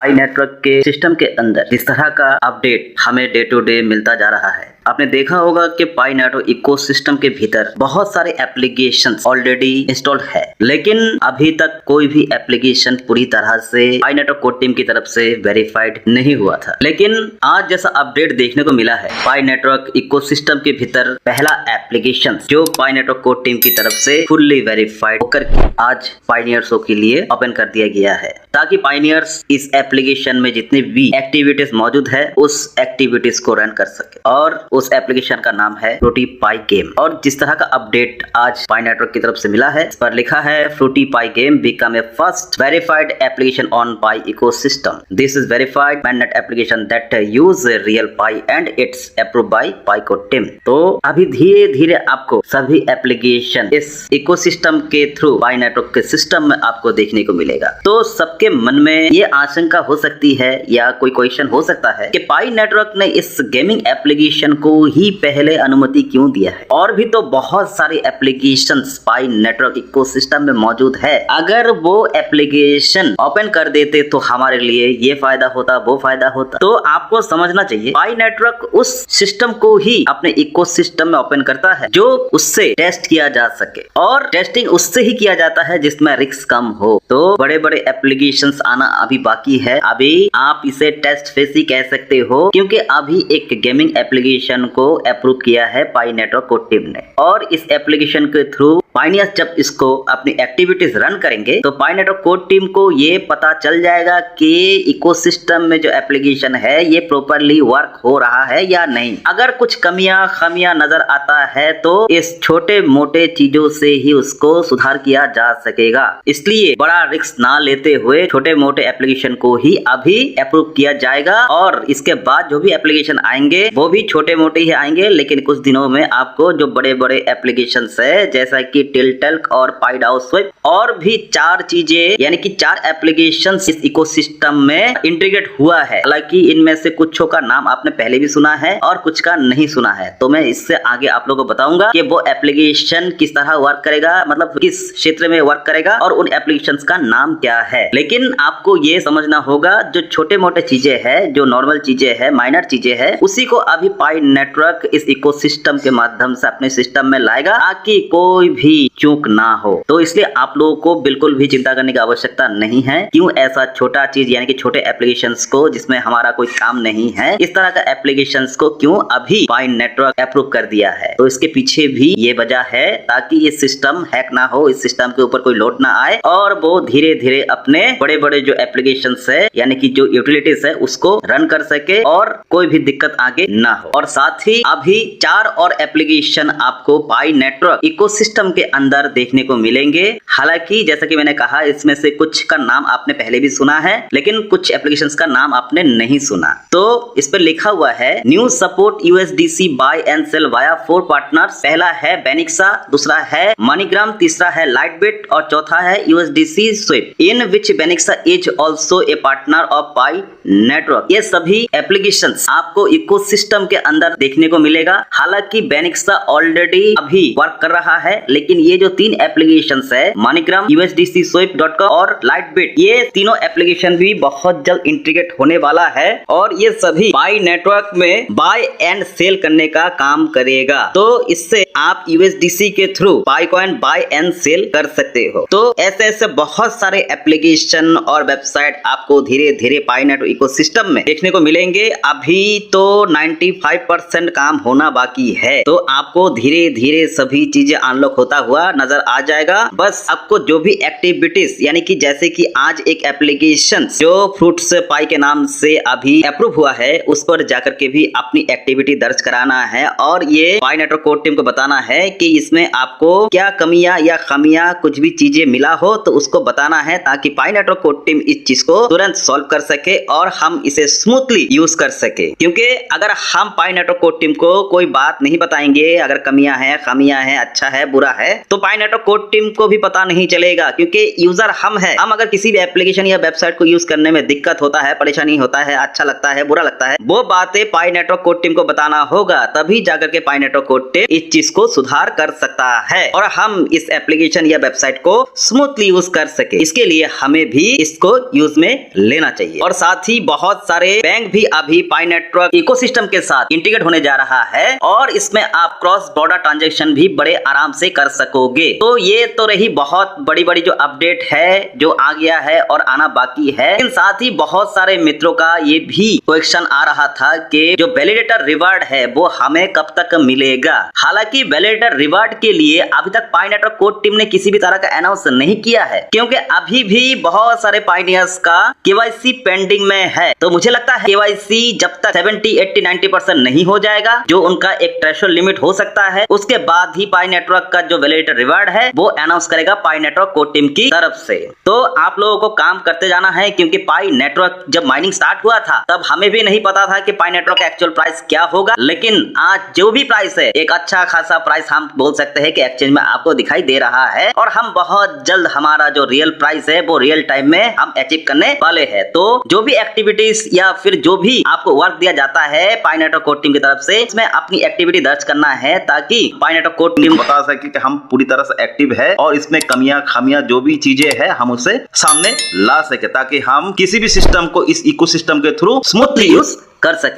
पाई network के system के अंदर जिस तरह का अपडेट हमें डे टू डे मिलता जा रहा है, आपने देखा होगा कि पाई नेटवर्क इकोसिस्टम के भीतर बहुत सारे एप्लीकेशंस ऑलरेडी इंस्टॉल्ड है, लेकिन अभी तक कोई भी एप्लीकेशन पूरी तरह से पाई नेटवर्क कोड टीम की तरफ से वेरीफाइड नहीं हुआ था। लेकिन आज जैसा अपडेट देखने को मिला है, पाई नेटवर्क इकोसिस्टम के भीतर पहला एप्लीकेशन जो पाई नेटवर्क कोड टीम की तरफ से फुल्ली वेरीफाइड होकर आज पायनियर्सों के लिए ओपन कर दिया गया है, ताकि पायनियर्स इस एप्लीकेशन में जितनी भी एक्टिविटीज मौजूद है उस एक्टिविटीज को रन कर सके। और उस एप्लीकेशन का नाम है फ्रूटी पाई गेम। और जिस तरह का अपडेट आज पाई नेटवर्क की तरफ से मिला है, इस पर लिखा है Fruity Pi game become a first verified application on Pi ecosystem. This is verified mainnet application that use real Pi and it's approved by Pi code team. तो अभी धीरे धीरे आपको सभी एप्लीकेशन इस इकोसिस्टम के थ्रू पाई नेटवर्क के system में आपको देखने को मिलेगा। तो सबके मन में ये आशंका हो सकती है या कोई क्वेश्चन हो सकता है कि पाई नेटवर्क ने इस गेमिंग एप्लीकेशन को ही पहले अनुमति क्यों दिया है? और भी तो बहुत सारी एप्लीकेशंस पाई नेटवर्क इकोसिस्टम में मौजूद है। अगर वो एप्लीकेशन ओपन कर देते तो हमारे लिए ये फायदा होता, वो फायदा होता। तो आपको समझना चाहिए, पाई नेटवर्क उस सिस्टम को ही अपने इकोसिस्टम में ओपन करता है जो उससे टेस्ट किया जा सके, और टेस्टिंग उससे ही किया जाता है जिसमें रिस्क कम हो। तो बड़े बड़े एप्लीकेशंस आना अभी बाकी है। अभी आप इसे टेस्ट फेस ही कह सकते हो, क्योंकि अभी एक गेमिंग एप्लीकेशन को अप्रूव किया है पाई नेटवर्क कोड टीम ने। और इस एप्लीकेशन के थ्रू पायनियर्स जब इसको अपनी एक्टिविटीज रन करेंगे तो पाई नेटवर्क कोड टीम को ये पता चल जाएगा कि इकोसिस्टम में जो एप्लीकेशन है ये प्रॉपरली वर्क हो रहा है या नहीं। अगर कुछ कमियां खामियां नजर आता है तो इस छोटे मोटे चीजों से ही उसको सुधार किया जा सकेगा। इसलिए बड़ा रिस्क ना लेते हुए छोटे मोटे एप्लीकेशन को ही अभी अप्रूव किया जाएगा, और इसके बाद जो भी एप्लीकेशन आएंगे वो भी छोटे मोटे ही आएंगे। लेकिन कुछ दिनों में आपको जो बड़े बड़े एप्लीकेशन है जैसा कि टिल्टल्क और पाइडाउ स्विप और भी 4 चीजें यानी कि 4 एप्लीकेशन इस इकोसिस्टम में इंटीग्रेट हुआ है। हालांकि इनमें से कुछों का नाम आपने पहले भी सुना है और कुछ का नहीं सुना है, तो मैं इससे आगे आप लोगों को बताऊंगा कि वो एप्लीकेशन किस तरह वर्क करेगा, मतलब किस क्षेत्र में वर्क करेगा और उन एप्लीकेशंस का नाम क्या है। लेकिन आपको ये समझना होगा, जो छोटे मोटे चीजें हैं, जो नॉर्मल चीजें हैं, माइनर चीजें हैं, उसी को अभी पाई नेटवर्क इस इकोसिस्टम के माध्यम से अपने सिस्टम में लाएगा ताकि कोई भी चूक ना हो। तो इसलिए आप लोगों को बिल्कुल भी चिंता करने की आवश्यकता नहीं है। क्यों ऐसा छोटा चीज यानी कि छोटे एप्लीकेशंस को जिसमें हमारा कोई काम नहीं है, इस तरह का एप्लीकेशंस को क्यों अभी पाई नेटवर्क अप्रूव कर दिया है? तो इसके पीछे भी ये वजह है ताकि ये सिस्टम हैक ना हो, इस सिस्टम के ऊपर कोई लोड ना आए और वो धीरे धीरे अपने बड़े बड़े जो एप्लीकेशंस है यानी कि जो यूटिलिटीज है उसको रन कर सके और कोई भी दिक्कत आगे ना हो। और साथ ही अभी 4 और एप्लीकेशन आपको पाई नेटवर्क इकोसिस्टम के अंदर देखने को मिलेंगे। हालांकि जैसा कि मैंने कहा, इसमें से कुछ का नाम आपने पहले भी सुना है, लेकिन कुछ एप्लीकेशंस का नाम आपने नहीं सुना। तो इस पर लिखा हुआ है new support USDC buy and sell via 4 partners. पहला है बेनिक्सा, दूसरा है मनीग्राम, तीसरा है लाइटबिट और चौथा है USDC swap, in which Banxa is also a partner of Pi network. ये सभी एप्लीकेशंस आपको इकोसिस्टम के अंदर देखने को मिलेगा। हालांकि बेनिक्सा ऑलरेडी अभी वर्क कर रहा है, लेकिन ये जो 3 एप्लीकेशंस है, मनीग्राम, यूएसडीसी स्विप.com और लाइटबिट, ये तीनों एप्लीकेशन भी बहुत जल्द इंटीग्रेट होने वाला है और ये सभी पाई नेटवर्क में बाय एंड सेल करने का काम करेगा। तो इससे आप यूएसडीसी के through Pi coin buy and sell कर सकते हो। तो ऐसे ऐसे बहुत सारे एप्लीकेशन और वेबसाइट आपको धीरे धीरे पाई नेटवर्क इकोसिस्टम में देखने को मिलेंगे। अभी तो 95% काम होना बाकी है, तो आपको धीरे धीरे सभी चीजें अनलॉक होता हुआ नजर आ जाएगा। बस आपको जो भी एक्टिविटीज यानी कि जैसे कि आज एक एप्लीकेशन जो फ्रूट्स पाई के नाम से अभी अप्रूव हुआ है, उस पर जाकर के भी अपनी एक्टिविटी दर्ज कराना है और ये पाई नेटवर्क कोड टीम को बताना है कि इसमें आपको क्या कमियां या खामियां कुछ भी चीजें मिला हो तो उसको बताना है, ताकि पाई नेटवर्क कोड टीम इस चीज को तुरंत सॉल्व कर सके और हम इसे स्मूथली यूज कर सके। क्योंकि अगर हम पाई नेटवर्क कोड टीम को कोई बात नहीं बताएंगे, अगर कमियां हैं, खामियां हैं, अच्छा है, बुरा है, है तो पाई नेटवर्क कोर टीम को भी पता नहीं चलेगा, क्योंकि यूजर हम है। हम अगर किसी भी एप्लीकेशन या वेबसाइट को यूज करने में दिक्कत होता है, परेशानी होता है, अच्छा लगता है, बुरा लगता है, वो बातें पाई नेटवर्क कोर टीम को बताना होगा, तभी जाकर के पाई नेटवर्क कोर टीम इस चीज को सुधार कर सकता है और हम इस एप्लीकेशन या वेबसाइट को स्मूथली यूज कर सके। इसके लिए हमें भी इसको यूज में लेना चाहिए। और साथ ही बहुत सारे बैंक भी अभी पाई नेटवर्क इकोसिस्टम के साथ इंटीग्रेट होने जा रहा है और इसमें आप क्रॉस बॉर्डर ट्रांजैक्शन भी बड़े आराम से कर सकोगे। तो ये तो रही बहुत बड़ी बड़ी जो अपडेट है, जो आ गया है और आना बाकी है। लेकिन साथ ही बहुत सारे मित्रों का ये भी क्वेश्चन आ रहा था कि जो वैलिडेटर रिवार्ड है वो हमें कब तक मिलेगा। हालांकि वैलिडेटर रिवार्ड के लिए अभी तक पाई नेटवर्क कोर टीम ने किसी भी तरह का अनाउंस नहीं किया है, क्योंकि अभी भी बहुत सारे पायनियर्स का केवाईसी पेंडिंग में है। तो मुझे लगता है केवाईसी जब तक 70, 80, 90% नहीं हो जाएगा, जो उनका एक थ्रेशोल्ड लिमिट हो सकता है, उसके बाद ही पाई नेटवर्क का जो वैलिडेटर रिवार्ड है वो अनाउंस करेगा पाई नेटवर्क कोर टीम की तरफ से। तो आप लोगों को काम करते जाना है, क्योंकि पाई नेटवर्क जब माइनिंग स्टार्ट हुआ था तब हमें भी नहीं पता था कि पाई नेटवर्क का एक्चुअल प्राइस क्या होगा। लेकिन आज जो भी प्राइस है, एक अच्छा खासा प्राइस हम बोल सकते हैं कि एक्सचेंज में आपको दिखाई दे रहा है और हम बहुत जल्द हमारा जो रियल प्राइस है वो रियल टाइम में हम अचीव करने वाले हैं। तो जो भी एक्टिविटीज या फिर जो भी आपको वर्क दिया जाता है पाई नेटवर्क कोर टीम की तरफ से, इसमें अपनी एक्टिविटी दर्ज करना है ताकि पाई नेटवर्क कोर टीम बता सके कि हम पूरी तरह से एक्टिव है और इसमें कमियां खामियां जो भी चीजें है हम उसे सामने ला सके, ताकि हम किसी भी सिस्टम को इस इकोसिस्टम के थ्रू स्मूथली यूज कर सके।